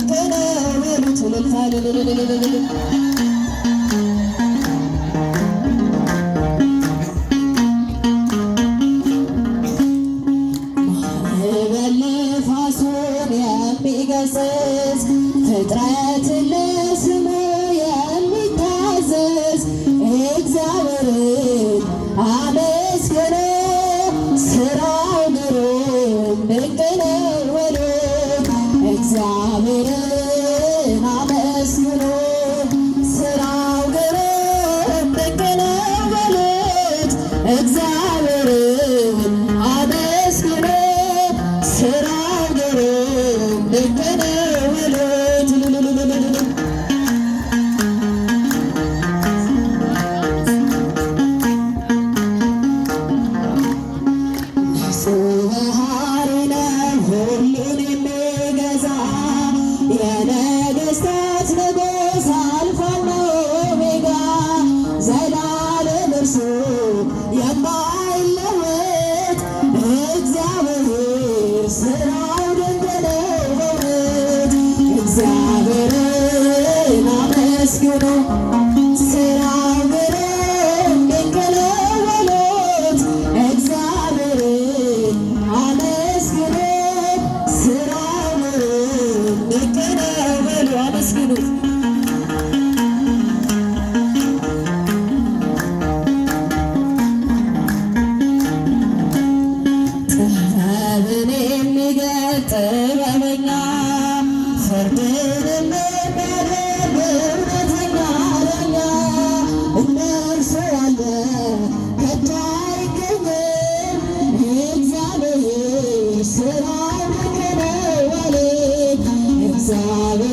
ድንቅ ነው በሉት እልልታ ፍጥረት ለስሙ የሚታዘዝ እግዚአብሔርን አመስግኑ ስራው ግሩም ድንቅ ነው በሉት እግዚአብሔርን አመስግኑ ስራው ግሩም ድንቅ ነው በሉት እግዚአብሔርን አመስግኑ ስራው ግሩም ድንቅ ነው ጥበበኛ ፍርድንም የሚያደርግ እውነተኛ ዳኛ እንደርሱ ያለ ከቶ አይገኝም። እግዚአብሔር ሥራው ድንቅ ነው በሉት እግዚአብሔር